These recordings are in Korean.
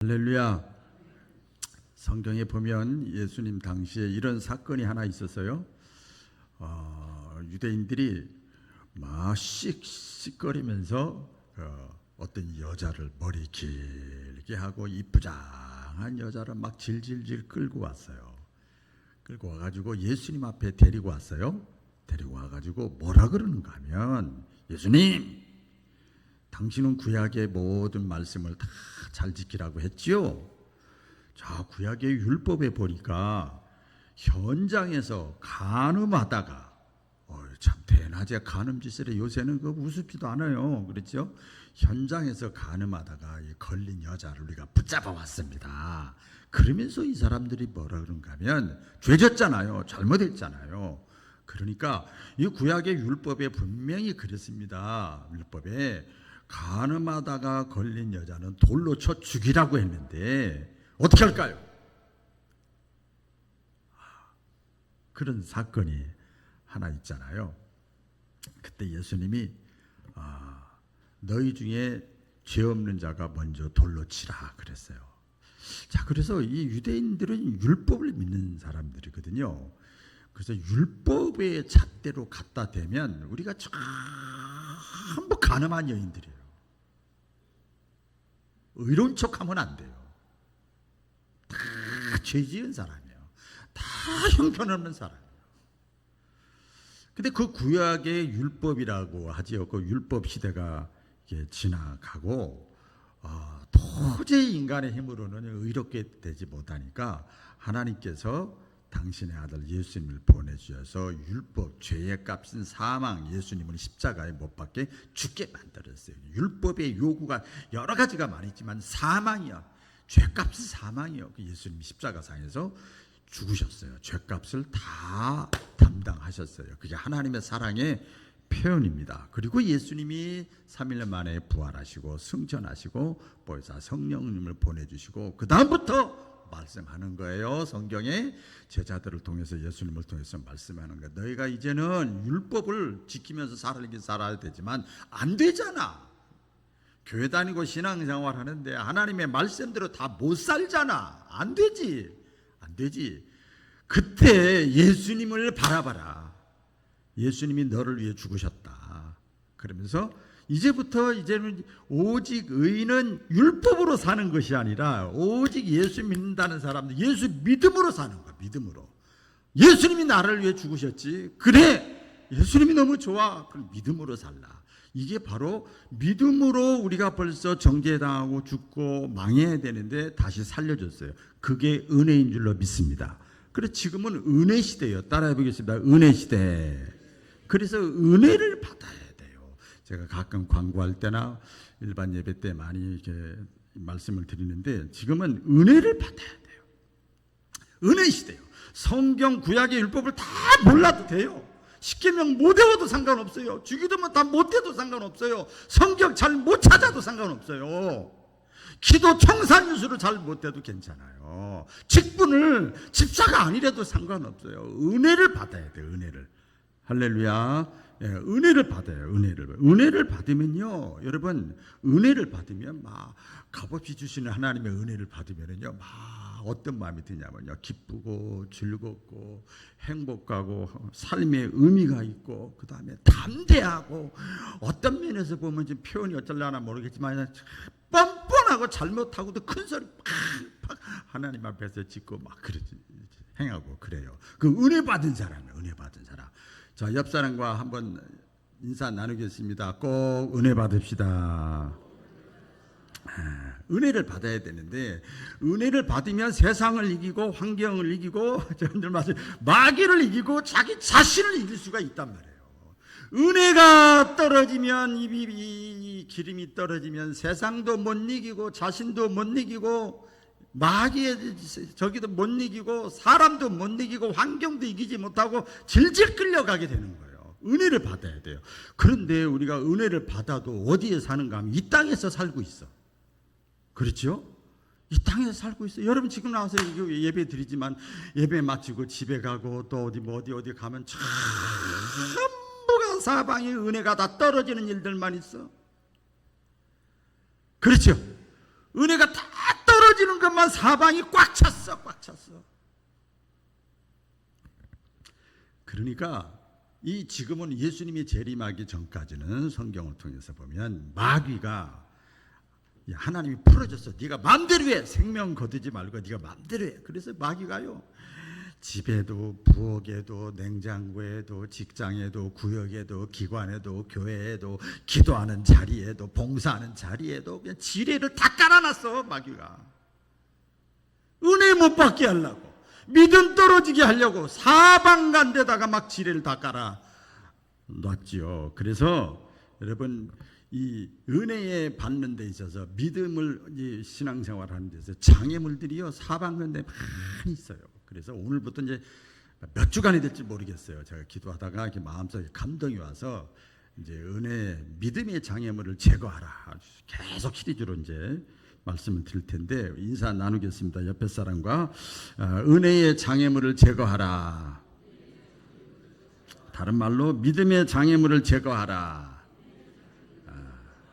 할렐루야. 성경에 보면 예수님 당시에 이런 사건이 하나 있었어요. 유대인들이 막 씩씩거리면서 어떤 여자를 머리 길게 하고 이쁘장한 여자를 막 질질질 끌고 왔어요. 끌고 와가지고 예수님 앞에 데리고 왔어요. 데리고 와가지고 뭐라 그러는가 하면, 예수님, 당신은 구약의 모든 말씀을 다 잘 지키라고 했지요. 자, 구약의 율법에 보니까 현장에서 간음하다가, 참 대낮에 간음짓을 해. 요새는 그 우습지도 않아요. 그렇죠? 현장에서 간음하다가 걸린 여자를 우리가 붙잡아 왔습니다. 그러면서 이 사람들이 뭐라 그런가 하면, 죄졌잖아요. 잘못했잖아요. 그러니까 이 구약의 율법에 분명히 그랬습니다. 율법에 간음하다가 걸린 여자는 돌로 쳐 죽이라고 했는데 어떻게 할까요? 그런 사건이 하나 있잖아요. 그때 예수님이 너희 중에 죄 없는 자가 먼저 돌로 치라 그랬어요. 자, 그래서 이 유대인들은 율법을 믿는 사람들이거든요. 그래서 율법의 잣대로 갖다 대면 우리가 전부 간음한 여인들이에요. 의로운 척하면 안 돼요. 다 죄 지은 사람이에요. 다 형편없는 사람이에요. 근데 그 구약의 율법이라고 하지요. 그 율법 시대가 지나가고 도저히 인간의 힘으로는 의롭게 되지 못하니까 하나님께서 당신의 아들 예수님을 보내주셔서 율법 죄의 값인 사망, 예수님은 십자가에 못 박게 죽게 만들었어요. 율법의 요구가 여러 가지가 많이 있지만 사망이요, 죄값은 사망이요. 예수님이 십자가상에서 죽으셨어요. 죄값을 다 담당하셨어요. 그게 하나님의 사랑의 표현입니다. 그리고 예수님이 3일 만에 부활하시고 승천하시고 보혜사 성령님을 보내주시고 그 다음부터 말씀하는 거예요. 성경에 제자들을 통해서, 예수님을 통해서 말씀하는 거예요. 너희가 이제는 율법을 지키면서 살아야 되지만 안 되잖아. 교회 다니고 신앙생활 하는데 하나님의 말씀대로 다 못 살잖아. 안 되지. 안 되지. 그때 예수님을 바라봐라. 예수님이 너를 위해 죽으셨다. 그러면서 이제는 오직 의인은 율법으로 사는 것이 아니라 오직 예수 믿는다는 사람들, 예수 믿음으로 사는 거야. 믿음으로. 예수님이 나를 위해 죽으셨지. 그래, 예수님이 너무 좋아. 그럼 믿음으로 살라. 이게 바로 믿음으로 우리가 벌써 정죄당하고 죽고 망해야 되는데 다시 살려줬어요. 그게 은혜인 줄로 믿습니다. 그래서 지금은 은혜 시대예요. 따라해 보겠습니다. 은혜 시대. 그래서 은혜를 받아야 돼요. 제가 가끔 광고할 때나 일반 예배 때 많이 이렇게 말씀을 드리는데, 지금은 은혜를 받아야 돼요. 은혜 시대예요. 성경 구약의 율법을 다 몰라도 돼요. 십계명 못 외워도 상관없어요. 주기도문 다 못 해도 상관없어요. 성경 잘 못 찾아도 상관없어요. 기도 청산유수를 잘 못해도 괜찮아요. 직분을 집사가 아니래도 상관없어요. 은혜를 받아야 돼요. 은혜를. 할렐루야. 은혜를 받아요. 은혜를 받으면요, 여러분, 은혜를 받으면 막 값없이 주시는 하나님의 은혜를 받으면요, 막 어떤 마음이 드냐면요, 기쁘고 즐겁고 행복하고 삶의 의미가 있고, 그 다음에 담대하고, 어떤 면에서 보면 지금 표현이 어쩌려나 모르겠지만 뻔뻔하고 잘못하고도 큰 소리 팍팍 하나님 앞에서 짓고 막 그러지, 행하고 그래요. 그 은혜 받은 사람이에요. 은혜 받은 사람. 자, 옆 사람과 한번 인사 나누겠습니다. 꼭 은혜 받읍시다. 은혜를 받아야 되는데, 은혜를 받으면 세상을 이기고 환경을 이기고 마귀를 이기고 자기 자신을 이길 수가 있단 말이에요. 은혜가 떨어지면, 이 기름이 떨어지면 세상도 못 이기고 자신도 못 이기고 마귀의 저기도 못 이기고 사람도 못 이기고 환경도 이기지 못하고 질질 끌려가게 되는 거예요. 은혜를 받아야 돼요. 그런데 우리가 은혜를 받아도 어디에 사는가 하면 이 땅에서 살고 있어. 그렇죠? 이 땅에서 살고 있어요. 여러분 지금 나와서 예배 드리지만 예배 마치고 집에 가고 또 어디 가면 전부가 사방에 은혜가 다 떨어지는 일들만 있어. 그렇죠? 은혜가 다 떨어지는 떨어지는 것만 사방이 꽉 찼어. 그러니까 이 지금은 예수님이 재림하기 전까지는 성경을 통해서 보면 마귀가 하나님이 풀어줬어. 네가 마음대로 해. 생명 거두지 말고 네가 마음대로 해. 그래서 마귀가요, 집에도 부엌에도 냉장고에도 직장에도 구역에도 기관에도 교회에도 기도하는 자리에도 봉사하는 자리에도 그냥 지뢰를 다 깔아놨어. 마귀가 은혜 못 받게 하려고, 믿음 떨어지게 하려고 사방간데다가 막 지뢰를 다 깔아놨지요. 그래서 여러분, 이 은혜에 받는 데 있어서 믿음을 신앙생활하는 데 있어서 장애물들이요 사방간데 많이 있어요. 그래서 오늘부터 이제 몇 주간이 될지 모르겠어요. 제가 기도하다가 이렇게 마음속에 감동이 와서 이제 은혜, 믿음의 장애물을 제거하라, 계속 시리즈로 이제 말씀을 드릴 텐데 인사 나누겠습니다. 옆에 사람과 은혜의 장애물을 제거하라. 다른 말로 믿음의 장애물을 제거하라.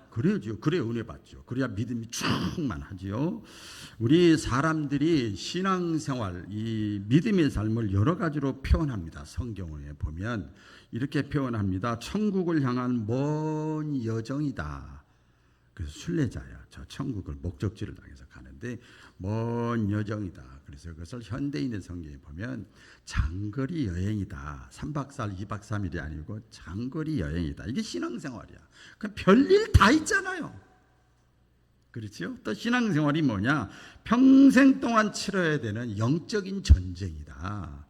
그래야죠. 그래야 은혜 받죠. 그래야 믿음이 충만하지요. 우리 사람들이 신앙생활, 이 믿음의 삶을 여러 가지로 표현합니다. 성경에 보면 이렇게 표현합니다. 천국을 향한 먼 여정이다. 그래서 순례자야. 저 천국을 목적지를 향해서 가는데 먼 여정이다. 그래서 그것을 현대인의 성경에 보면 장거리 여행이다. 3박 4일, 2박 3일이 아니고 장거리 여행이다. 이게 신앙생활이야. 그럼 별일 다 있잖아요. 그렇죠? 또 신앙생활이 뭐냐? 평생 동안 치러야 되는 영적인 전쟁이다.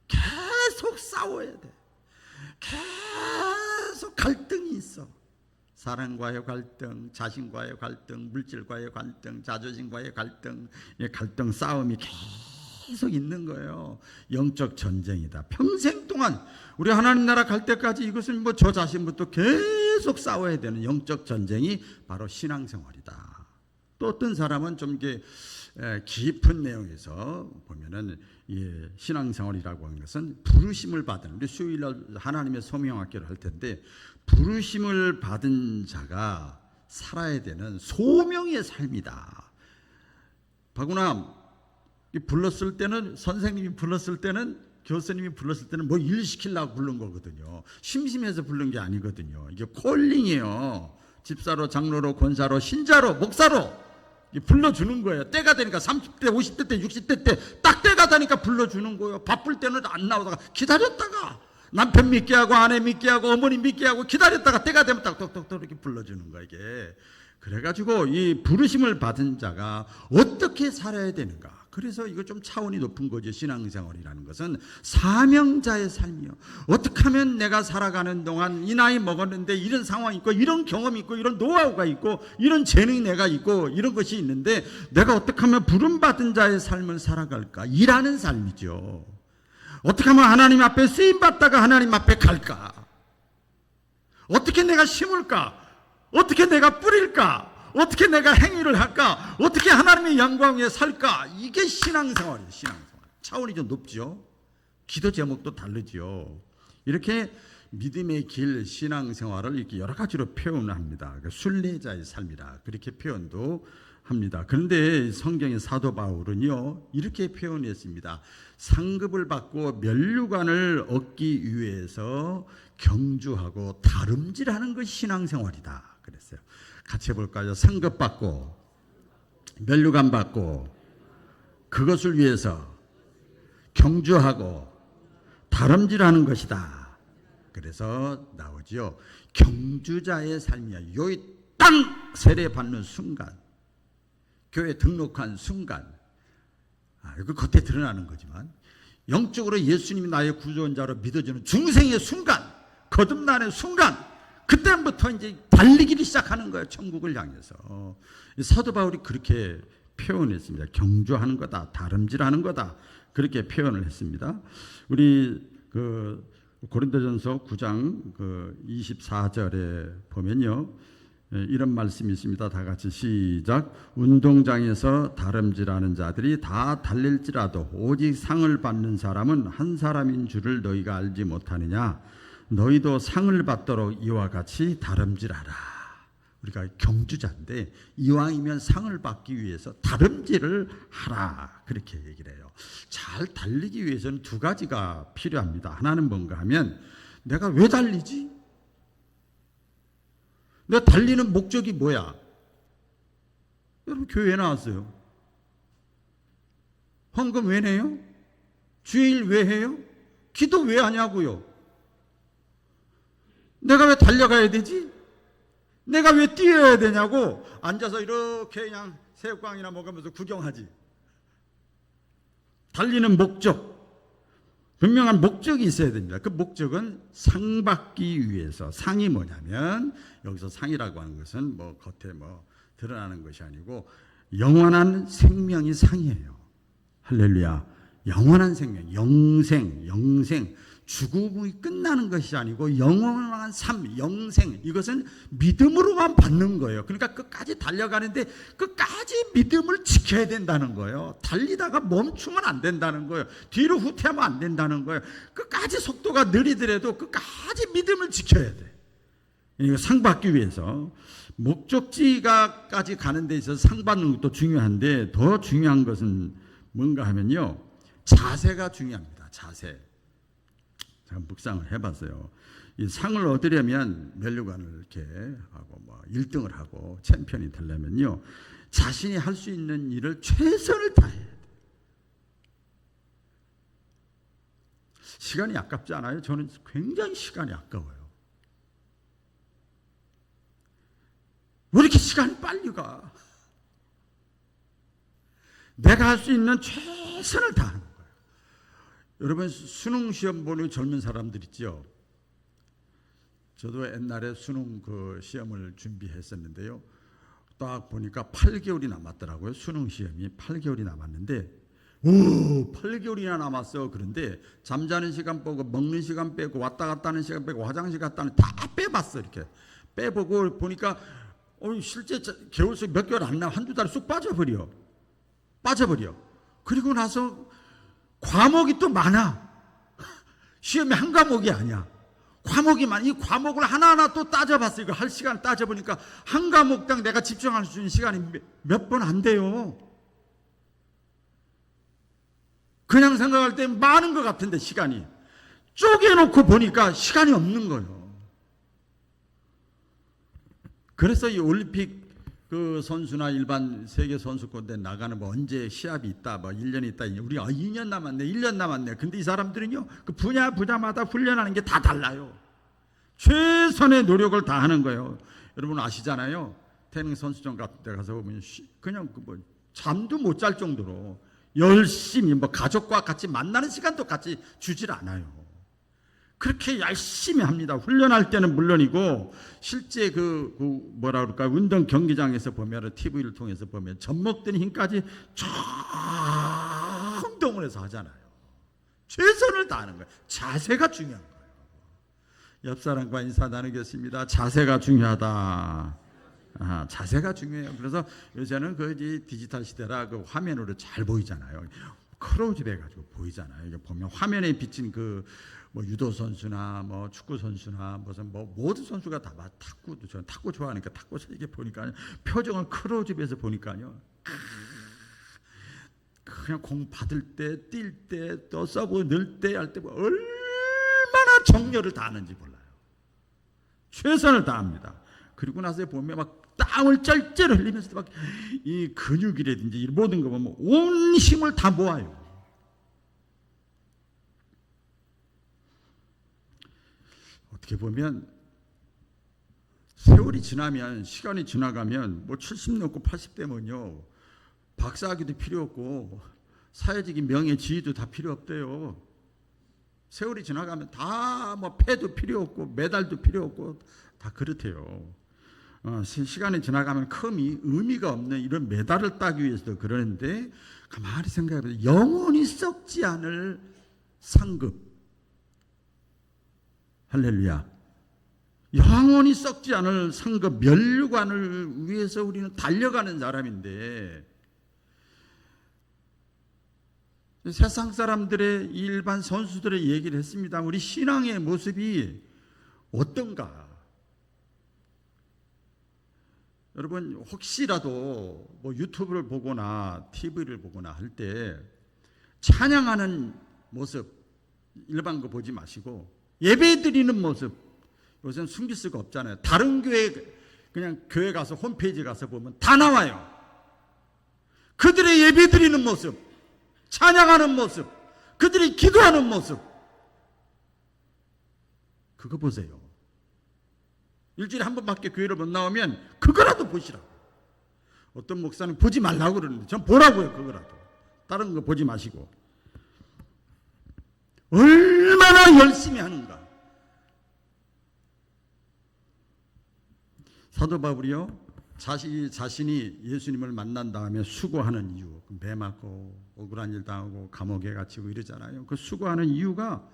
계속 싸워야 돼. 계속 갈등이 있어. 사랑과의 갈등, 자신과의 갈등, 물질과의 갈등, 자존심과의 갈등, 갈등 싸움이 계속 있는 거예요. 영적 전쟁이다. 평생 동안 우리 하나님 나라 갈 때까지 이것은 뭐 저 자신부터 계속 싸워야 되는 영적 전쟁이 바로 신앙생활이다. 또 어떤 사람은 좀 이게 깊은 내용에서 보면은 신앙생활이라고 하는 것은 부르심을 받은, 우리 수요일날 하나님의 소명학교를 할 텐데 부르심을 받은 자가 살아야 되는 소명의 삶이다. 박우남 불렀을 때는, 선생님이 불렀을 때는, 교수님이 불렀을 때는 뭐 일 시키려고 부른 거거든요. 심심해서 부른 게 아니거든요. 이게 콜링이에요. 집사로, 장로로, 권사로, 신자로, 목사로 불러주는 거예요. 때가 되니까 30대, 50대 때, 60대 때 딱 때가 되니까 불러주는 거예요. 바쁠 때는 안 나오다가 기다렸다가 남편 믿게 하고 아내 믿게 하고 어머니 믿게 하고 기다렸다가 때가 되면 딱 똑똑똑 이렇게 불러주는 거예요. 이게 그래가지고 이 부르심을 받은 자가 어떻게 살아야 되는가. 그래서 이거 좀 차원이 높은 거죠. 신앙생활이라는 것은 사명자의 삶이요. 어떻게 하면 내가 살아가는 동안 이 나이 먹었는데 이런 상황이 있고 이런 경험이 있고 이런 노하우가 있고 이런 재능이 내가 있고 이런 것이 있는데 내가 어떻게 하면 부름받은 자의 삶을 살아갈까. 일하는 삶이죠. 어떻게 하면 하나님 앞에 쓰임받다가 하나님 앞에 갈까. 어떻게 내가 심을까. 어떻게 내가 뿌릴까. 어떻게 내가 행위를 할까? 어떻게 하나님의 영광 위에 살까? 이게 신앙생활이에요. 신앙생활. 차원이 좀 높죠. 기도 제목도 다르죠. 이렇게 믿음의 길, 신앙생활을 이렇게 여러 가지로 표현합니다. 순례자의 삶이라 그렇게 표현도 합니다. 그런데 성경의 사도 바울은요 이렇게 표현했습니다. 상급을 받고 면류관을 얻기 위해서 경주하고 다름질하는 것이 신앙생활이다 그랬어요. 같이 해볼까요? 상급 받고 면류관 받고 그것을 위해서 경주하고 다름질하는 것이다. 그래서 나오죠. 경주자의 삶이야. 여기 땅 세례받는 순간, 교회 등록한 순간, 이거 겉에 드러나는 거지만 영적으로 예수님이 나의 구조원자로 믿어지는 중생의 순간, 거듭나는 순간, 그때부터 이제 달리기를 시작하는 거예요. 천국을 향해서. 사도 바울이 그렇게 표현했습니다. 경주하는 거다, 다름질하는 거다, 그렇게 표현을 했습니다. 우리 고린도전서 9장 24절에 보면요, 이런 말씀이 있습니다. 다 같이 시작. 운동장에서 다름질하는 자들이 다 달릴지라도 오직 상을 받는 사람은 한 사람인 줄을 너희가 알지 못하느냐. 너희도 상을 받도록 이와 같이 다름질하라. 우리가 경주자인데 이왕이면 상을 받기 위해서 다름질을 하라 그렇게 얘기를 해요. 잘 달리기 위해서는 두 가지가 필요합니다. 하나는 뭔가 하면 내가 왜 달리지? 내가 달리는 목적이 뭐야? 여러분 교회에 나왔어요. 헌금 왜 내요? 주일 왜 해요? 기도 왜 하냐고요? 내가 왜 달려가야 되지? 내가 왜 뛰어야 되냐고 앉아서 이렇게 그냥 새우깡이나 먹으면서 구경하지. 달리는 목적, 분명한 목적이 있어야 됩니다. 그 목적은 상 받기 위해서. 상이 뭐냐면 여기서 상이라고 하는 것은 뭐 겉에 뭐 드러나는 것이 아니고 영원한 생명이 상이에요. 할렐루야. 영원한 생명, 영생. 죽음이 끝나는 것이 아니고 영원한 삶, 영생. 이것은 믿음으로만 받는 거예요. 그러니까 끝까지 달려가는데 끝까지 믿음을 지켜야 된다는 거예요. 달리다가 멈추면 안 된다는 거예요. 뒤로 후퇴하면 안 된다는 거예요. 끝까지 속도가 느리더라도 끝까지 믿음을 지켜야 돼. 이거 상 받기 위해서 목적지가까지 가는 데 있어서 상 받는 것도 중요한데 더 중요한 것은 뭔가 하면요. 자세가 중요합니다. 자세. 제가 묵상을 해봤어요. 이 상을 얻으려면 면류관을 이렇게 하고 뭐 1등을 하고 챔피언이 되려면요. 자신이 할 수 있는 일을 최선을 다해야 돼요. 시간이 아깝지 않아요? 저는 굉장히 시간이 아까워요. 왜 이렇게 시간이 빨리 가? 내가 할 수 있는 최선을 다하는 거예요. 여러분 수능 시험 보는 젊은 사람들 있죠. 저도 옛날에 수능 그 시험을 준비했었는데요. 딱 보니까 8개월이 남았더라고요. 수능 시험이 8개월이 남았는데, 오, 8개월이나 남았어. 그런데 잠자는 시간 빼고 먹는 시간 빼고 왔다 갔다 하는 시간 빼고 화장실 갔다 하는 다 빼봤어. 이렇게 빼보고 보니까 실제 개월 속 몇 개월 안 나, 한두 달 쑥 빠져버려. 그리고 나서 과목이 또 많아. 시험이 한 과목이 아니야. 과목이 많아. 이 과목을 하나하나 또 따져봤어. 이거 할 시간 따져보니까 한 과목당 내가 집중할 수 있는 시간이 몇 번 안 돼요. 그냥 생각할 때 많은 것 같은데 시간이. 쪼개놓고 보니까 시간이 없는 거예요. 그래서 이 올림픽 그 선수나 일반 세계 선수권대 나가는 뭐 언제 시합이 있다, 뭐 1년 있다, 우리 2년 남았네, 1년 남았네. 근데 이 사람들은요, 그 분야마다 훈련하는 게 다 달라요. 최선의 노력을 다 하는 거예요. 여러분 아시잖아요. 태릉 선수촌 같은 데 가서 보면 그냥 뭐 잠도 못 잘 정도로 열심히 뭐 가족과 같이 만나는 시간도 같이 주질 않아요. 그렇게 열심히 합니다. 훈련할 때는 물론이고 실제 뭐라 그럴까 운동 경기장에서 보면 TV를 통해서 보면 젖먹던 힘까지 운동을 해서 하잖아요. 최선을 다하는 거예요. 자세가 중요한 거예요. 옆 사람과 인사 나누겠습니다. 자세가 중요하다. 자세가 중요해요. 그래서 요새는 그 디지털 시대라 그 화면으로 잘 보이잖아요. 크로즈업 해가지고 보이잖아요. 이게 보면 화면에 비친 뭐 유도 선수나 뭐 축구 선수나 무슨 뭐 모든 선수가 다 탁구도 저는 탁구 좋아하니까 탁구에서 이게 보니까 표정을 크로즈업해서 보니까요. 그냥 공 받을 때, 뛸 때, 또 서브 넣을 때 할 때 얼마나 정열을 다하는지 몰라요. 최선을 다합니다. 그리고 나서 보면 막 땀을 쩔쩔 흘리면서 막 이 근육이라든지 모든 거 보면 온 힘을 다 모아요. 어떻게 보면 세월이 지나면 시간이 지나가면 뭐 70 넘고 80 되면요 박사학위도 필요 없고 사회적인 명예 지위도 다 필요 없대요. 세월이 지나가면 다 뭐 패도 필요 없고 메달도 필요 없고 다 그렇대요. 시간이 지나가면 큰 의미가 없는 이런 메달을 따기 위해서도 그러는데 가만히 생각해보세요. 영원히 썩지 않을 상급. 할렐루야. 영원히 썩지 않을 상급 면류관을 위해서 우리는 달려가는 사람인데 세상 사람들의 일반 선수들의 얘기를 했습니다. 우리 신앙의 모습이 어떤가? 여러분 혹시라도 뭐 유튜브를 보거나 TV를 보거나 할 때 찬양하는 모습 일반 거 보지 마시고 예배 드리는 모습, 요새는 숨길 수가 없잖아요. 다른 교회 그냥 교회 가서 홈페이지 가서 보면 다 나와요. 그들의 예배 드리는 모습, 찬양하는 모습, 그들이 기도하는 모습, 그거 보세요. 일주일에 한 번밖에 교회를 못 나오면 그거라도 보시라고. 어떤 목사는 보지 말라고 그러는데 전 보라고요. 그거라도. 다른 거 보지 마시고. 얼마나 열심히 하는가. 사도 바울이요, 자신이 예수님을 만난 다음에 수고하는 이유, 배 맞고 억울한 일 당하고 감옥에 갇히고 이러잖아요. 그 수고하는 이유가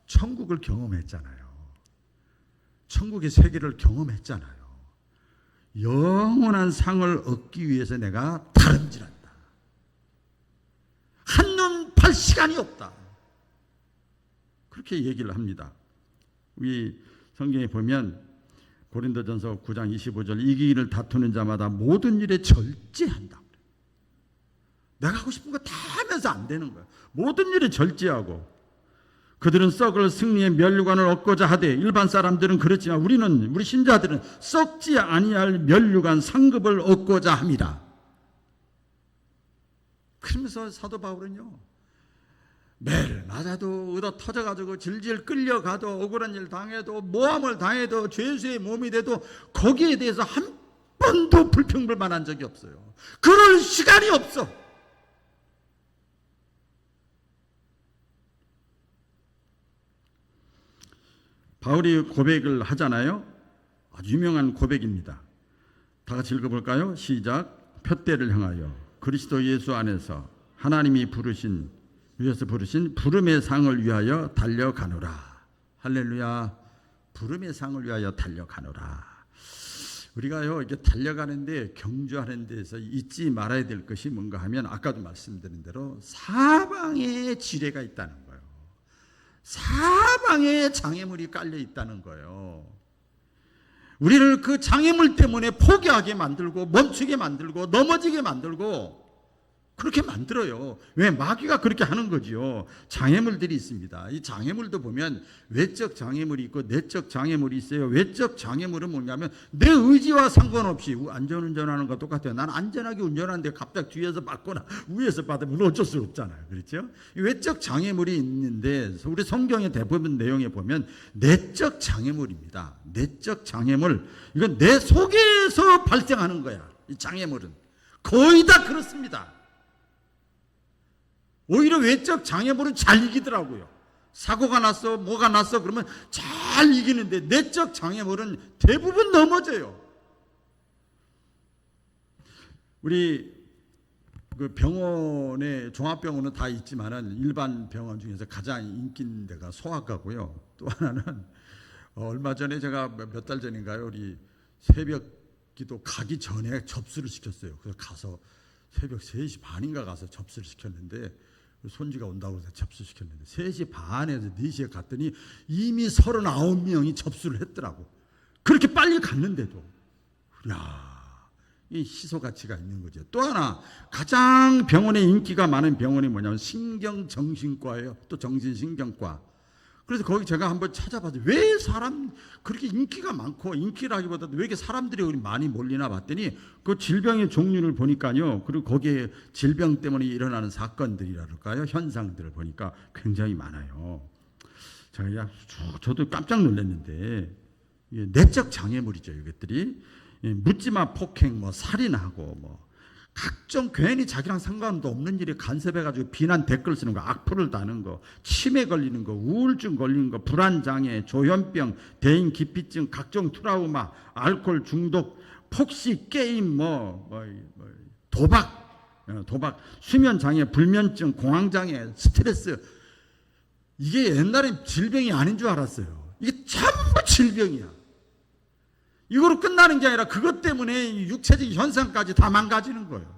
천국을 경험했잖아요. 천국의 세계를 경험했잖아요. 영원한 상을 얻기 위해서 내가 다름질한다. 한눈 팔 시간이 없다. 그렇게 얘기를 합니다. 우리 성경에 보면 고린도전서 9장 25절, 이기기를 다투는 자마다 모든 일에 절제한다. 내가 하고 싶은 거 다 하면서 안 되는 거야. 모든 일에 절제하고, 그들은 썩을 승리의 면류관을 얻고자 하되, 일반 사람들은 그렇지만 우리 신자들은 썩지 아니할 면류관 상급을 얻고자 합니다. 그러면서 사도 바울은요, 매를 맞아도 얻어 터져가지고 질질 끌려가도 억울한 일 당해도 모함을 당해도 죄수의 몸이 돼도 거기에 대해서 한 번도 불평불만한 적이 없어요. 그럴 시간이 없어. 바울이 고백을 하잖아요. 아주 유명한 고백입니다. 다 같이 읽어볼까요? 시작. 푯대를 향하여 그리스도 예수 안에서 하나님이 위에서 부르신 부름의 상을 위하여 달려가노라. 할렐루야. 부름의 상을 위하여 달려가노라. 우리가요, 이게 달려가는데, 경주하는 데서 잊지 말아야 될 것이 뭔가 하면, 아까도 말씀드린 대로 사방에 지뢰가 있다는 거예요. 사방에 장애물이 깔려 있다는 거예요. 우리를 그 장애물 때문에 포기하게 만들고 멈추게 만들고 넘어지게 만들고 그렇게 만들어요. 왜? 마귀가 그렇게 하는 거지요. 장애물들이 있습니다. 이 장애물도 보면 외적 장애물이 있고 내적 장애물이 있어요. 외적 장애물은 뭐냐면 내 의지와 상관없이, 안전운전하는 거 똑같아요. 난 안전하게 운전하는데 갑자기 뒤에서 받거나 위에서 받으면 어쩔 수 없잖아요. 그렇죠? 외적 장애물이 있는데 우리 성경의 대부분 내용에 보면 내적 장애물입니다. 내적 장애물, 이건 내 속에서 발생하는 거야. 이 장애물은 거의 다 그렇습니다. 오히려 외적 장애물은 잘 이기더라고요. 사고가 났어, 뭐가 났어 그러면 잘 이기는데 내적 장애물은 대부분 넘어져요. 우리 그 병원에, 종합병원은 다 있지만은 일반 병원 중에서 가장 인기 있는 데가 소아과고요. 또 하나는 얼마 전에 제가 몇 달 전인가요, 우리 새벽 기도 가기 전에 접수를 시켰어요. 그래서 가서 새벽 3시 반인가 가서 접수를 시켰는데, 손주가 온다고 해서 접수시켰는데 3시 반에서 4시에 갔더니 이미 39명이 접수를 했더라고. 그렇게 빨리 갔는데도. 야, 이 희소 가치가 있는 거죠. 또 하나, 가장 병원에 인기가 많은 병원이 뭐냐면 신경정신과예요. 또 정신신경과. 그래서 거기 제가 한번 찾아봤어요. 왜 사람 그렇게 인기가 많고, 인기라기보다도 왜 이렇게 사람들이 많이 몰리나 봤더니 그 질병의 종류를 보니까요, 그리고 거기에 질병 때문에 일어나는 사건들이랄까요, 현상들을 보니까 굉장히 많아요. 저도 깜짝 놀랐는데, 내적 장애물이죠. 이것들이 묻지마 폭행, 살인하고 각종 괜히 자기랑 상관도 없는 일에 간섭해가지고 비난 댓글 쓰는 거, 악플을 다는 거, 치매 걸리는 거, 우울증 걸리는 거, 불안장애, 조현병, 대인 기피증, 각종 트라우마, 알코올 중독, 폭식, 게임, 도박, 수면장애, 불면증, 공황장애, 스트레스. 이게 옛날엔 질병이 아닌 줄 알았어요. 이게 전부 질병이야. 이거로 끝나는 게 아니라 그것 때문에 육체적인 현상까지 다 망가지는 거예요.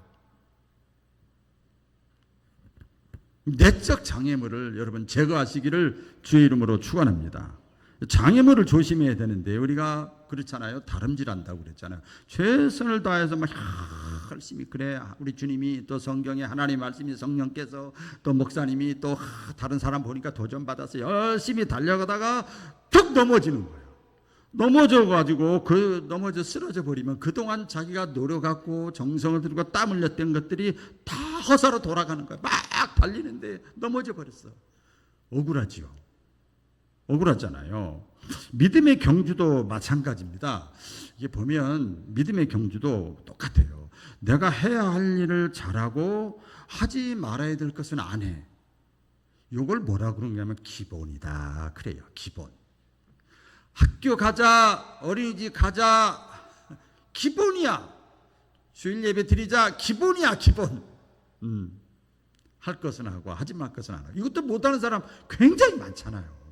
내적 장애물을 여러분 제거하시기를 주의 이름으로 축원합니다. 장애물을 조심해야 되는데 우리가 그렇잖아요. 다름질한다고 그랬잖아요. 최선을 다해서 막 열심히 그래 우리 주님이 또 성경에 하나님 말씀이 성령께서 또 목사님이 또 다른 사람 보니까 도전 받아서 열심히 달려가다가 툭 넘어지는 거예요. 넘어져 가지고 넘어져 쓰러져 버리면 그동안 자기가 노력하고 정성을 들이고 땀 흘렸던 것들이 다 허사로 돌아가는 거예요. 막 달리는데 넘어져 버렸어. 억울하지요. 억울하잖아요. 믿음의 경주도 마찬가지입니다. 이게 보면 믿음의 경주도 똑같아요. 내가 해야 할 일을 잘하고 하지 말아야 될 것은 안 해. 이걸 뭐라 그러냐면 기본이다. 그래요. 기본. 학교 가자, 어린이집 가자, 기본이야. 주일 예배 드리자, 기본이야, 기본. 할 것은 하고 하지 말 것은 안 하고. 이것도 못하는 사람 굉장히 많잖아요.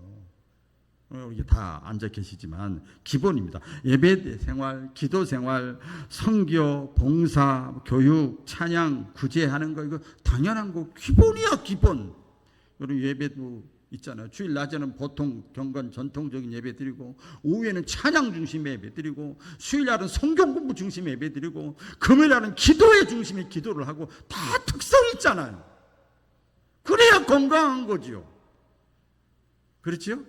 이게 다 앉아 계시지만 기본입니다. 예배 생활, 기도 생활, 선교, 봉사, 교육, 찬양, 구제하는 거 이거 당연한 거 기본이야, 기본. 여러분 예배도 있잖아요. 주일 낮에는 보통 경건 전통적인 예배 드리고 오후에는 찬양 중심 예배 드리고 수요일 날은 성경 공부 중심 예배 드리고 금요일 날은 기도의 중심의 기도를 하고 다 특성이 있잖아요. 그래야 건강한 거지요. 그렇죠?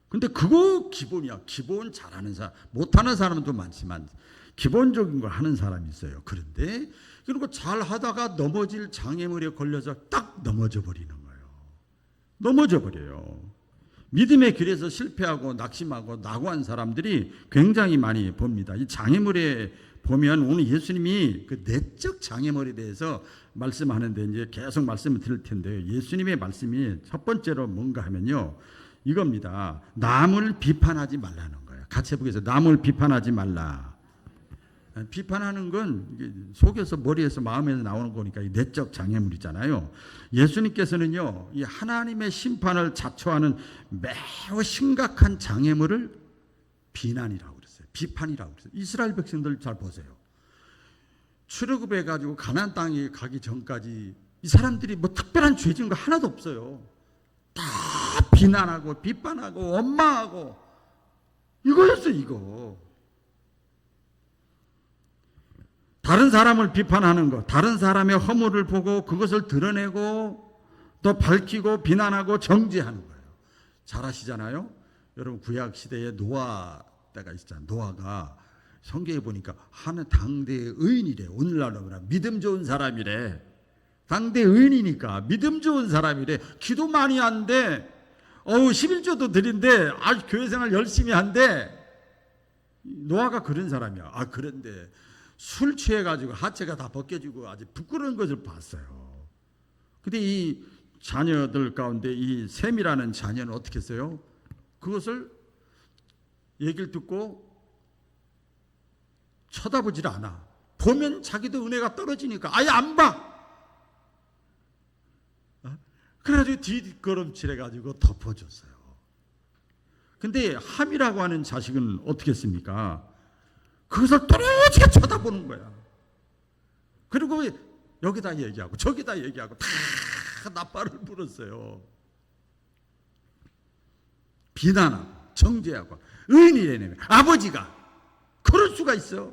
근데 그거 기본이야. 기본 잘하는 사람, 못하는 사람도 많지만 기본적인 걸 하는 사람이 있어요. 그런데 그리고 잘 하다가 넘어질 장애물에 걸려서 딱 넘어져 버리는 거예요. 넘어져 버려요. 믿음의 길에서 실패하고 낙심하고 낙오한 사람들이 굉장히 많이 봅니다. 이 장애물에 보면 오늘 예수님이 그 내적 장애물에 대해서 말씀하는데 이제 계속 말씀을 드릴 텐데요. 예수님의 말씀이 첫 번째로 뭔가 하면요. 이겁니다. 남을 비판하지 말라는 거예요. 같이 해보겠습니다. 남을 비판하지 말라. 비판하는 건 속에서 머리에서 마음에서 나오는 거니까 내적 장애물이잖아요. 예수님께서는요, 이 하나님의 심판을 자초하는 매우 심각한 장애물을 비난이라고 그랬어요. 비판이라고 그랬어요. 이스라엘 백성들 잘 보세요. 출애굽해가지고 가나안 땅에 가기 전까지 이 사람들이 뭐 특별한 죄 지은 거 하나도 없어요. 다 비난하고 비판하고 원망하고 이거였어 이거. 다른 사람을 비판하는 것, 다른 사람의 허물을 보고 그것을 드러내고 또 밝히고 비난하고 정죄하는 거예요. 잘 아시잖아요. 여러분 구약 시대에 노아 때가 있잖아요. 노아가 성경에 보니까 한 당대의 의인이래. 오늘날로 말하면 믿음 좋은 사람이래. 당대 의인이니까 믿음 좋은 사람이래. 기도 많이 한대. 11조도 드린대. 아주 교회 생활 열심히 한대. 노아가 그런 사람이야. 그런데 술 취해가지고 하체가 다 벗겨지고 아주 부끄러운 것을 봤어요. 근데 이 자녀들 가운데 이 셈이라는 자녀는 어떻게 했어요? 그것을 얘기를 듣고 쳐다보질 않아. 보면 자기도 은혜가 떨어지니까 아예 안 봐. 그래가지고 뒷걸음질해가지고 덮어줬어요. 근데 함이라고 하는 자식은 어떻게 했습니까? 그것을 떨어지게 쳐다보는 거야. 그리고 여기다 얘기하고 저기다 얘기하고 다 나팔을 불었어요. 비난하고 정죄하고 의인이라는 아버지가 그럴 수가 있어.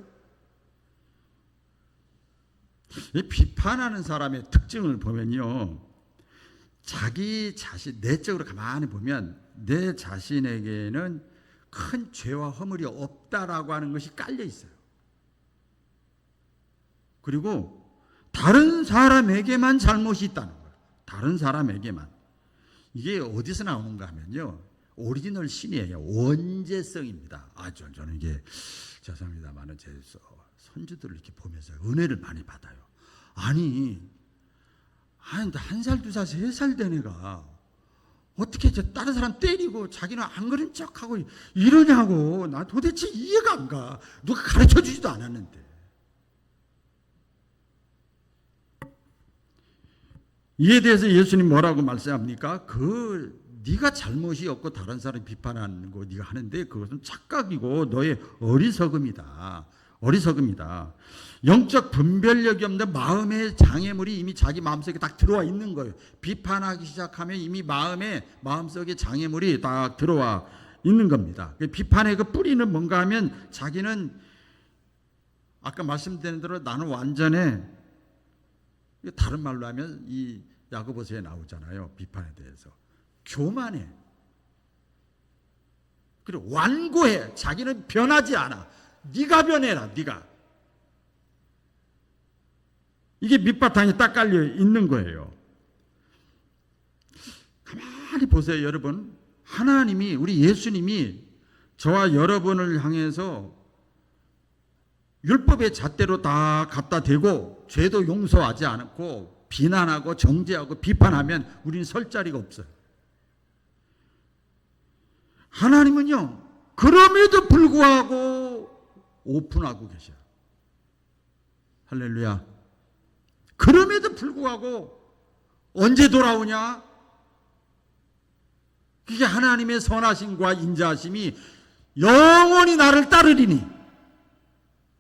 이 비판하는 사람의 특징을 보면요, 자기 자신 내적으로 가만히 보면 내 자신에게는 큰 죄와 허물이 없다라고 하는 것이 깔려 있어요. 그리고 다른 사람에게만 잘못이 있다는 거예요. 다른 사람에게만. 이게 어디서 나오는가 하면요, 오리지널 신이에요. 원죄성입니다. 저는 이게 죄송합니다만 제 선주들을 이렇게 보면서 은혜를 많이 받아요. 아니 한 살, 2살, 3살 된 애가 어떻게 다른 사람 때리고 자기는 안 그런 척하고 이러냐고. 나 도대체 이해가 안 가. 누가 가르쳐 주지도 않았는데. 이에 대해서 예수님 뭐라고 말씀합니까? 네가 잘못이 없고 다른 사람 비판하는 거 네가 하는데 그것은 착각이고 너의 어리석음이다. 어리석음이다. 영적 분별력이 없는 마음의 장애물이 이미 자기 마음속에 딱 들어와 있는 거예요. 비판하기 시작하면 이미 마음속에 장애물이 딱 들어와 있는 겁니다. 비판의 그 뿌리는 뭔가 하면 자기는 아까 말씀드린 대로 나는 완전해. 다른 말로 하면 이 야고보서에 나오잖아요. 비판에 대해서. 교만해. 그리고 완고해. 자기는 변하지 않아. 네가 변해라. 네가. 이게 밑바탕이 딱 깔려 있는 거예요. 가만히 보세요, 여러분. 하나님이, 우리 예수님이 저와 여러분을 향해서 율법의 잣대로 다 갖다 대고 죄도 용서하지 않고 비난하고 정죄하고 비판하면 우리는 설 자리가 없어요. 하나님은요, 그럼에도 불구하고 오픈하고 계셔요. 할렐루야. 그럼에도 불구하고 언제 돌아오냐? 그게 하나님의 선하심과 인자하심이 영원히 나를 따르리니,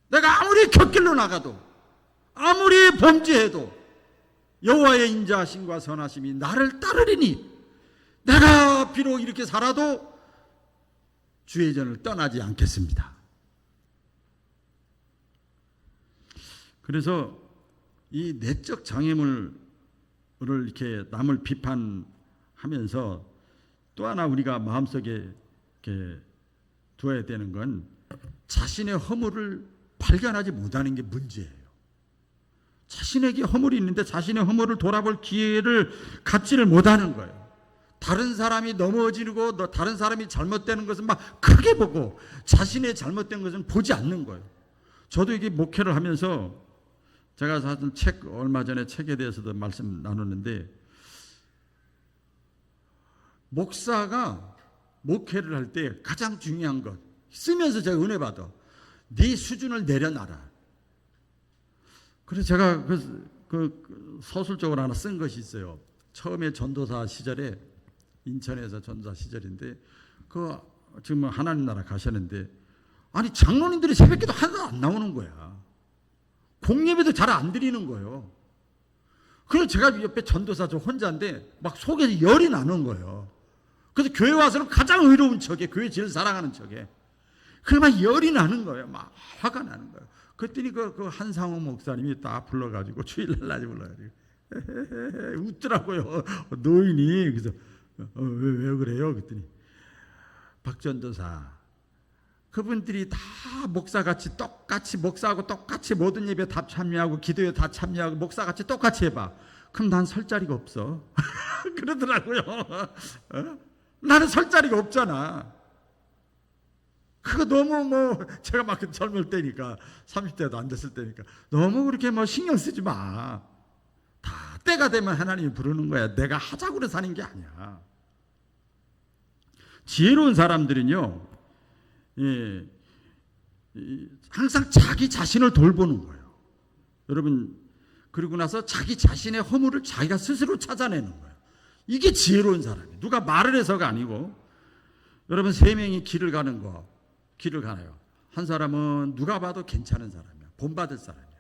내가 아무리 곁길로 나가도 아무리 범죄해도 여호와의 인자하심과 선하심이 나를 따르리니, 내가 비록 이렇게 살아도 주의 전을 떠나지 않겠습니다. 그래서 이 내적 장애물을 이렇게 남을 비판하면서 또 하나 우리가 마음속에 이렇게 두어야 되는 건 자신의 허물을 발견하지 못하는 게 문제예요. 자신에게 허물이 있는데 자신의 허물을 돌아볼 기회를 갖지를 못하는 거예요. 다른 사람이 넘어지고 다른 사람이 잘못되는 것은 막 크게 보고 자신의 잘못된 것은 보지 않는 거예요. 저도 이게 목회를 하면서 제가 사실 얼마 전에 책에 대해서도 말씀 나눴는데, 목사가 목회를 할 때 가장 중요한 것, 쓰면서 제가 은혜 받아. 네 수준을 내려놔라. 그래서 제가 그 서술적으로 하나 쓴 것이 있어요. 처음에 전도사 시절에, 인천에서 전도사 시절인데, 지금 하나님 나라 가셨는데, 아니 장로님들이 새벽기도 하나도 안 나오는 거야. 공예배도 잘 안 드리는 거예요. 그래서 제가 옆에 전도사 저 혼자인데 막 속에서 열이 나는 거예요. 그래서 교회 와서는 가장 의로운 척에, 교회 제일 사랑하는 척에. 그래 막 열이 나는 거예요. 막 화가 나는 거예요. 그랬더니 그 한상호 목사님이 딱 불러가지고, 주일날 낮에 불러가지고 웃더라고요. 노인이. 그래서 왜 그래요? 그랬더니 박 전도사, 그분들이 다 목사같이 똑같이, 목사하고 똑같이 모든 예배에 다 참여하고 기도에 다 참여하고 목사같이 똑같이 해봐. 그럼 난 설 자리가 없어. 그러더라고요. 나는 설 자리가 없잖아. 그거 너무 제가 막 젊을 때니까, 30대도 안 됐을 때니까, 너무 그렇게 신경 쓰지 마. 다 때가 되면 하나님이 부르는 거야. 내가 하자고 사는 게 아니야. 지혜로운 사람들은요, 항상 자기 자신을 돌보는 거예요. 여러분, 그리고 나서 자기 자신의 허물을 자기가 스스로 찾아내는 거예요. 이게 지혜로운 사람이에요. 누가 말을 해서가 아니고. 여러분, 3명이 길을 가요. 한 사람은 누가 봐도 괜찮은 사람이야. 본받을 사람이야.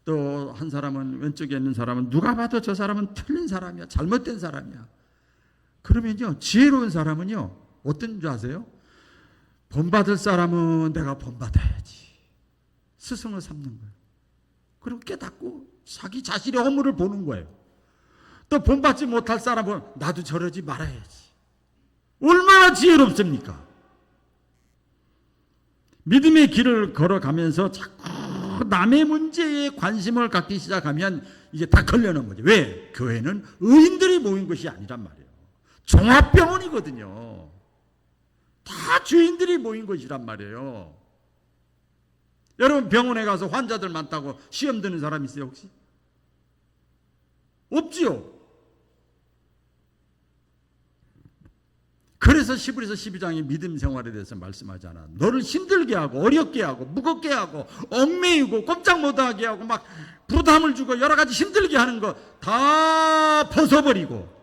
또 한 사람은, 왼쪽에 있는 사람은 누가 봐도 저 사람은 틀린 사람이야. 잘못된 사람이야. 그러면요, 지혜로운 사람은요, 어떤 줄 아세요? 본받을 사람은 내가 본받아야지. 스승을 삼는 거예요. 그리고 깨닫고 자기 자신의 허물을 보는 거예요. 또 본받지 못할 사람은 나도 저러지 말아야지. 얼마나 지혜롭습니까? 믿음의 길을 걸어가면서 자꾸 남의 문제에 관심을 갖기 시작하면 이게 다 걸려는 거죠. 왜? 교회는 의인들이 모인 것이 아니란 말이에요. 종합병원이거든요. 다 죄인들이 모인 것이란 말이에요. 여러분, 병원에 가서 환자들 많다고 시험 드는 사람 있어요, 혹시? 없지요. 그래서 히브리서 12장의 믿음 생활에 대해서 말씀하잖아. 너를 힘들게 하고 어렵게 하고 무겁게 하고 얽매이고 꼼짝 못하게 하고 막 부담을 주고 여러 가지 힘들게 하는 거 다 벗어버리고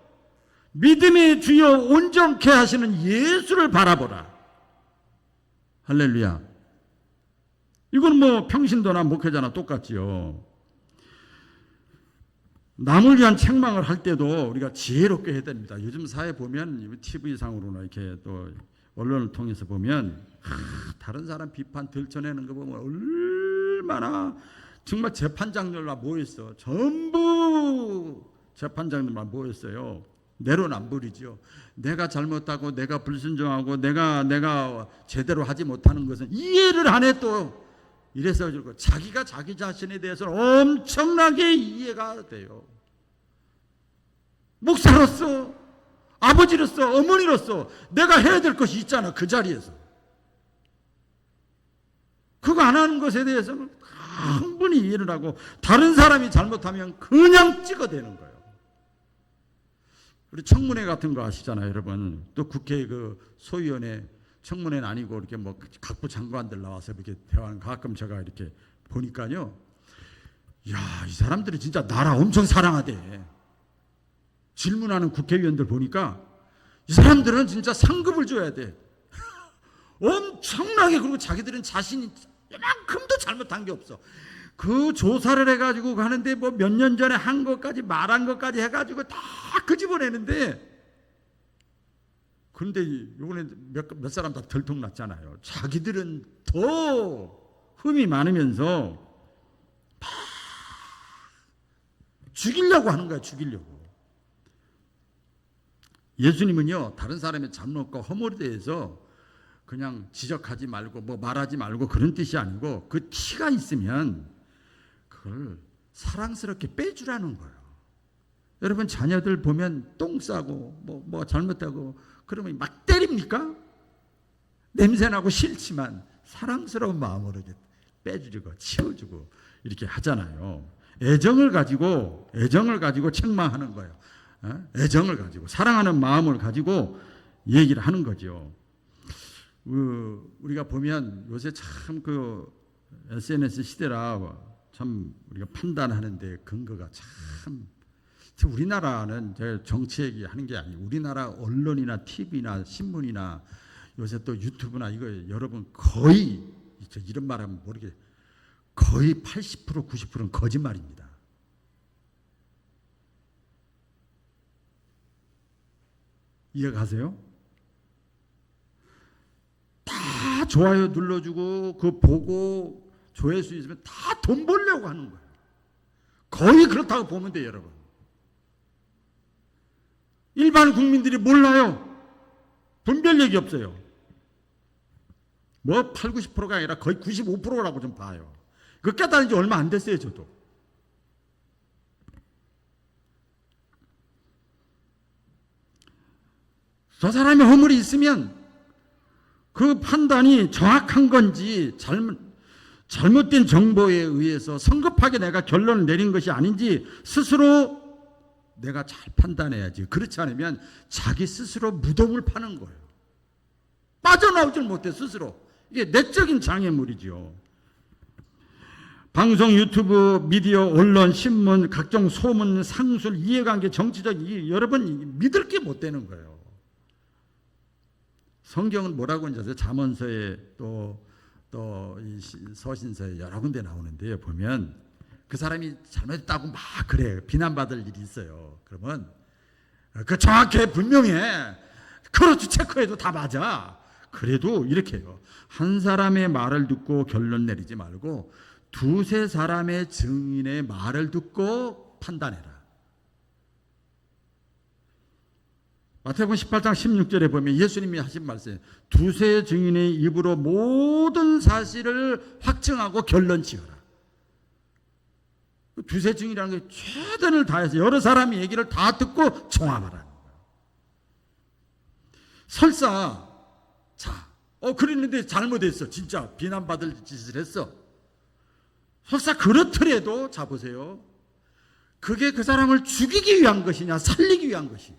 믿음의 주여 온전케 하시는 예수를 바라보라. 할렐루야. 이건 뭐 평신도나 목회자나 똑같지요. 남을 위한 책망을 할 때도 우리가 지혜롭게 해야 됩니다. 요즘 사회 보면 TV상으로나 이렇게 또 언론을 통해서 보면 다른 사람 비판 들춰내는 거 보면 얼마나 정말 재판장들만 모였어. 전부 재판장들만 모였어요. 내로남불이죠. 내가 잘못하고 내가 불순종하고 내가 제대로 하지 못하는 것은 이해를 안 해 또. 이래서 자기가 자기 자신에 대해서는 엄청나게 이해가 돼요. 목사로서, 아버지로서, 어머니로서 내가 해야 될 것이 있잖아. 그 자리에서. 그거 안 하는 것에 대해서는 충분히 이해를 하고 다른 사람이 잘못하면 그냥 찍어대는 거예요. 우리 청문회 같은 거 아시잖아요, 여러분. 또 국회 그 소위원회 청문회는 아니고 이렇게 뭐 각부 장관들 나와서 이렇게 대화하는 가끔 제가 이렇게 보니까요. 야, 이 사람들이 진짜 나라 엄청 사랑하대. 질문하는 국회의원들 보니까 이 사람들은 진짜 상급을 줘야 돼. 엄청나게. 그리고 자기들은 자신이 이만큼도 잘못한 게 없어. 그 조사를 해가지고 가는데 뭐 몇 년 전에 한 것까지 말한 것까지 해가지고 다 끄집어내는데, 그런데 요번에 몇 사람 다 들통났잖아요. 자기들은 더 흠이 많으면서 막 죽이려고 하는 거야. 죽이려고. 예수님은요, 다른 사람의 잘못과 허물에 대해서 그냥 지적하지 말고 뭐 말하지 말고 그런 뜻이 아니고, 그 티가 있으면 그걸 사랑스럽게 빼주라는 거예요. 여러분 자녀들 보면 똥 싸고 뭐 잘못하고 그러면 막 때립니까? 냄새나고 싫지만 사랑스러운 마음으로 빼주고 치워주고 이렇게 하잖아요. 애정을 가지고 책망하는 거예요. 애정을 가지고 사랑하는 마음을 가지고 얘기를 하는 거죠. 우리가 보면 요새 참 그 SNS 시대라 참 우리가 판단하는데 근거가 참, 우리나라는 정치 얘기하는 게 아니고 우리나라 언론이나 TV나 신문이나 요새 또 유튜브나 이거 여러분 거의 이런 말하면 모르게 거의 80% 90%는 거짓말입니다. 이해가세요? 다 좋아요 눌러주고 그 보고 조회수 있으면 다 돈 벌려고 하는 거예요. 거의 그렇다고 보면 돼요, 여러분. 일반 국민들이 몰라요. 분별력이 없어요. 뭐 8, 90%가 아니라 거의 95%라고 좀 봐요. 그 깨달은 지 얼마 안 됐어요, 저도. 저 사람의 허물이 있으면 그 판단이 정확한 건지 잘못된 정보에 의해서 성급하게 내가 결론을 내린 것이 아닌지 스스로 내가 잘 판단해야지. 그렇지 않으면 자기 스스로 무덤을 파는 거예요. 빠져나오질 못해 스스로. 이게 내적인 장애물이죠. 방송, 유튜브, 미디어, 언론, 신문, 각종 소문, 상술, 이해관계, 정치적 여러분 믿을 게 못 되는 거예요. 성경은 뭐라고 하는지 잠언서에 또 이 서신서에 여러 군데 나오는데요. 보면 그 사람이 잘못했다고 막 그래 비난받을 일이 있어요. 그러면 그 정확해 분명해. 그렇지 체크해도 다 맞아. 그래도 이렇게 해요. 한 사람의 말을 듣고 결론 내리지 말고 두세 사람의 증인의 말을 듣고 판단해라. 마태복음 18장 16절에 보면 예수님이 하신 말씀, 두세 증인의 입으로 모든 사실을 확증하고 결론 지어라. 두세 증인이라는 게 최선을 다해서 여러 사람의 얘기를 다 듣고 종합하라는 거예요. 설사 그랬는데 잘못했어. 진짜 비난받을 짓을 했어. 설사 그렇더라도 자 보세요. 그게 그 사람을 죽이기 위한 것이냐 살리기 위한 것이냐.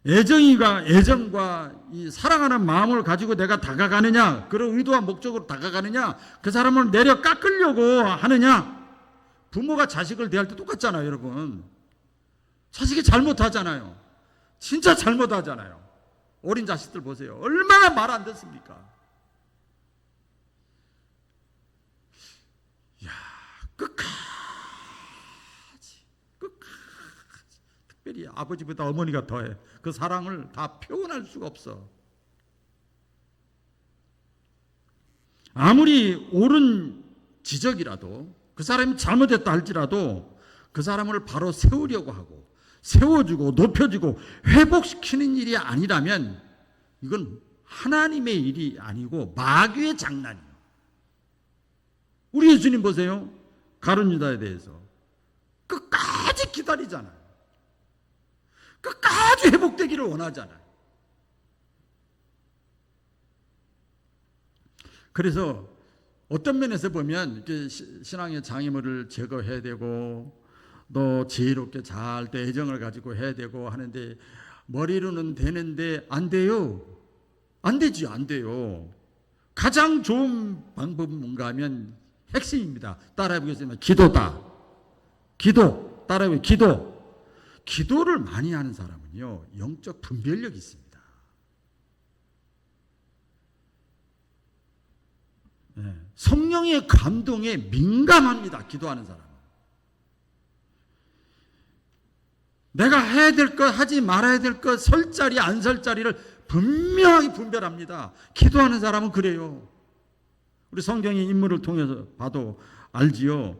애정과 이 사랑하는 마음을 가지고 내가 다가가느냐, 그런 의도와 목적으로 다가가느냐, 그 사람을 내려 깎으려고 하느냐. 부모가 자식을 대할 때 똑같잖아요, 여러분. 자식이 잘못하잖아요. 진짜 잘못하잖아요. 어린 자식들 보세요. 얼마나 말 안 듣습니까? 야, 끝까지 특별히 아버지보다 어머니가 더해. 그 사랑을 다 표현할 수가 없어. 아무리 옳은 지적이라도, 그 사람이 잘못했다 할지라도 그 사람을 바로 세우려고 하고 세워주고 높여주고 회복시키는 일이 아니라면 이건 하나님의 일이 아니고 마귀의 장난이에요. 우리 예수님 보세요. 가룟 유다에 대해서 끝까지 기다리잖아요. 끝까지 회복되기를 원하잖아요. 그래서 어떤 면에서 보면 신앙의 장애물을 제거해야 되고 또 지혜롭게 잘 또 애정을 가지고 해야 되고 하는데 머리로는 되는데 안 돼요. 안 되지요. 안 돼요. 가장 좋은 방법은 뭔가 하면 핵심입니다. 따라해보겠습니다. 기도다. 기도. 따라해보세요. 기도. 기도를 많이 하는 사람은요, 영적 분별력이 있습니다. 네. 성령의 감동에 민감합니다. 기도하는 사람은. 내가 해야 될 것, 하지 말아야 될 것, 설 자리, 안 설 자리를 분명하게 분별합니다. 기도하는 사람은 그래요. 우리 성경의 인물을 통해서 봐도 알지요.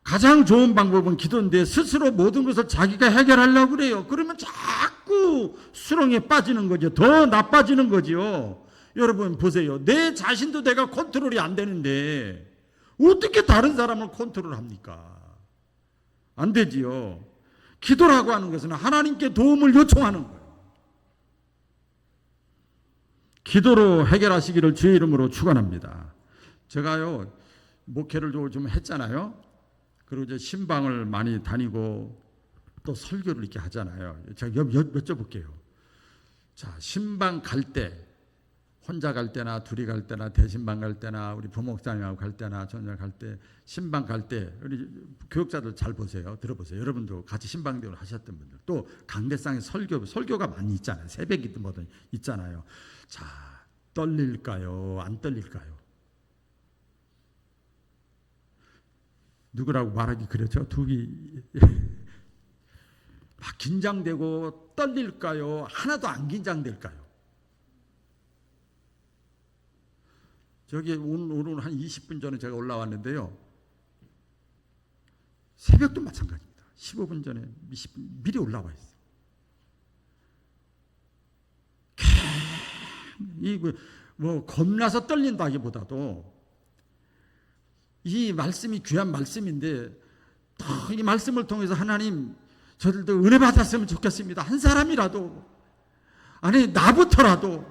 가장 좋은 방법은 기도인데 스스로 모든 것을 자기가 해결하려고 그래요. 그러면 자꾸 수렁에 빠지는 거죠. 더 나빠지는 거죠. 여러분 보세요. 내 자신도 내가 컨트롤이 안 되는데 어떻게 다른 사람을 컨트롤합니까? 안 되지요. 기도라고 하는 것은 하나님께 도움을 요청하는 거예요. 기도로 해결하시기를 주의 이름으로 축원합니다. 제가요 목회를 좀 했잖아요. 그리고 이제 신방을 많이 다니고 또 설교를 이렇게 하잖아요. 제가 여쭤볼게요. 자, 신방 갈 때, 혼자 갈 때나 둘이 갈 때나 대신방 갈 때나 우리 부목사님하고 갈 때나 전혀 갈 때, 신방 갈 때 우리 교육자들 잘 보세요. 들어보세요. 여러분도 같이 신방대를 하셨던 분들, 또 강대상에 설교가 많이 있잖아요. 새벽이든 뭐든 있잖아요. 자, 떨릴까요? 안 떨릴까요? 누구라고 말하기 그렇죠? 막 긴장되고 떨릴까요? 하나도 안 긴장될까요? 저기 오늘 한 20분 전에 제가 올라왔는데요. 새벽도 마찬가지입니다. 15분 전에 20분 미리 올라와 있어요. 뭐 겁나서 떨린다기보다도 이 말씀이 귀한 말씀인데 이 말씀을 통해서 하나님 저들도 은혜 받았으면 좋겠습니다. 한 사람이라도, 아니 나부터라도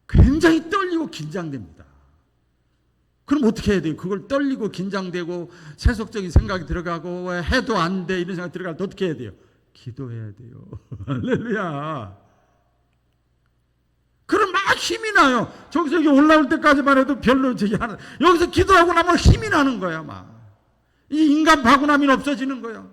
굉장히 떨리고 긴장됩니다. 그럼 어떻게 해야 돼요? 그걸 떨리고 긴장되고 세속적인 생각이 들어가고 해도 안 돼 이런 생각이 들어갈 때 어떻게 해야 돼요? 기도해야 돼요. 할렐루야. 그럼 막 힘이 나요. 저기서 여기 올라올 때까지만 해도 별로 저기 하는, 여기서 기도하고 나면 힘이 나는 거야. 막 이 인간 바구남이 없어지는 거야.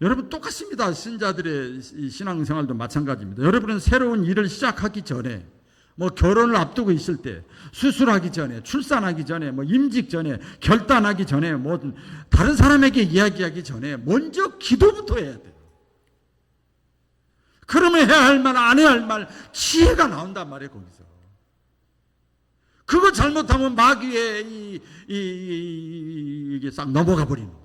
여러분 똑같습니다. 신자들의 신앙생활도 마찬가지입니다. 여러분은 새로운 일을 시작하기 전에, 뭐 결혼을 앞두고 있을 때, 수술하기 전에, 출산하기 전에, 뭐 임직 전에, 결단하기 전에, 뭐 다른 사람에게 이야기하기 전에 먼저 기도부터 해야 돼요. 그러면 해야 할 말, 안 해야 할 말, 지혜가 나온단 말이에요. 거기서 그거 잘못하면 마귀의 이게 싹 넘어가 버리는 거예요.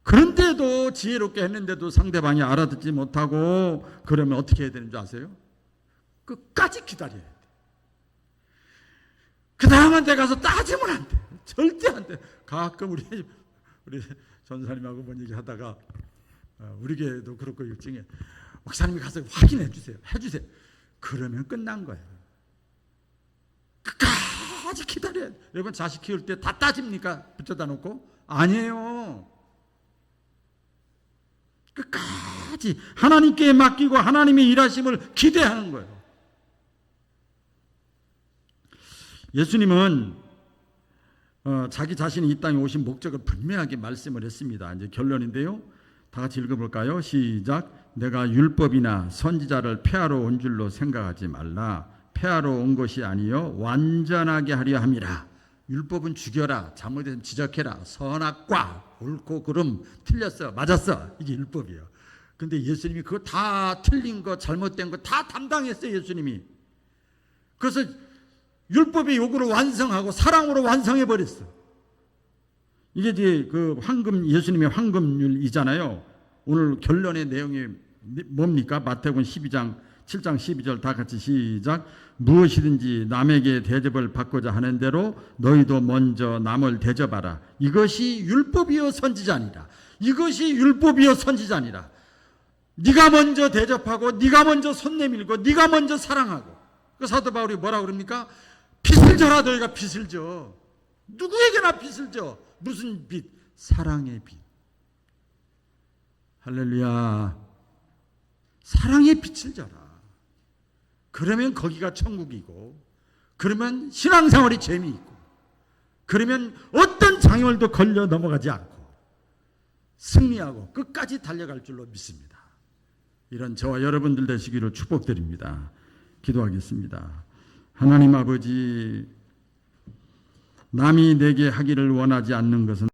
그런데도 지혜롭게 했는데도 상대방이 알아듣지 못하고 그러면 어떻게 해야 되는 줄 아세요? 끝까지 기다려야 돼. 그 다음한테 가서 따지면 안 돼. 절대 안 돼. 가끔 우리 전사님하고 뭔 얘기 하다가 우리 교회도 그렇고 일종의 목사님이 가서 확인해 주세요. 해주세요. 그러면 끝난 거예요. 끝까지 기다려야 돼. 여러분 자식 키울 때 다 따집니까? 붙여다 놓고? 아니에요. 끝까지 하나님께 맡기고 하나님의 일하심을 기대하는 거예요. 자기 자신이 이 땅에 오신 목적을 분명하게 말씀을 했습니다. 이제 결론인데요. 다 같이 읽어볼까요? 시작. 내가 율법이나 선지자를 폐하러 온 줄로 생각하지 말라. 폐하러 온 것이 아니요 완전하게 하려 함이라. 율법은 죽여라, 잘못했으면 지적해라, 선악과 옳고 그름, 틀렸어, 맞았어, 이게 율법이에요. 근데 예수님이 그거 다 틀린 거, 잘못된 거 다 담당했어요, 예수님이. 그래서 율법의 요구를 완성하고 사랑으로 완성해 버렸어. 이게 이제 그 예수님의 황금률이잖아요. 오늘 결론의 내용이 뭡니까? 마태복음 12장 7장 12절 다 같이 시작. 무엇이든지 남에게 대접을 받고자 하는 대로 너희도 먼저 남을 대접하라. 이것이 율법이요 선지자니라. 이것이 율법이요 선지자니라. 네가 먼저 대접하고 네가 먼저 손 내밀고 네가 먼저 사랑하고. 그 사도 바울이 뭐라 그럽니까? 빚을 져라. 너희가 빚을 져. 누구에게나 빚을 져. 무슨 빚? 사랑의 빚. 할렐루야. 사랑의 빚을 져라. 그러면 거기가 천국이고, 그러면 신앙생활이 재미있고, 그러면 어떤 장애물도 걸려 넘어가지 않고 승리하고 끝까지 달려갈 줄로 믿습니다. 이런 저와 여러분들 되시기를 축복드립니다. 기도하겠습니다. 하나님 아버지, 남이 내게 하기를 원하지 않는 것은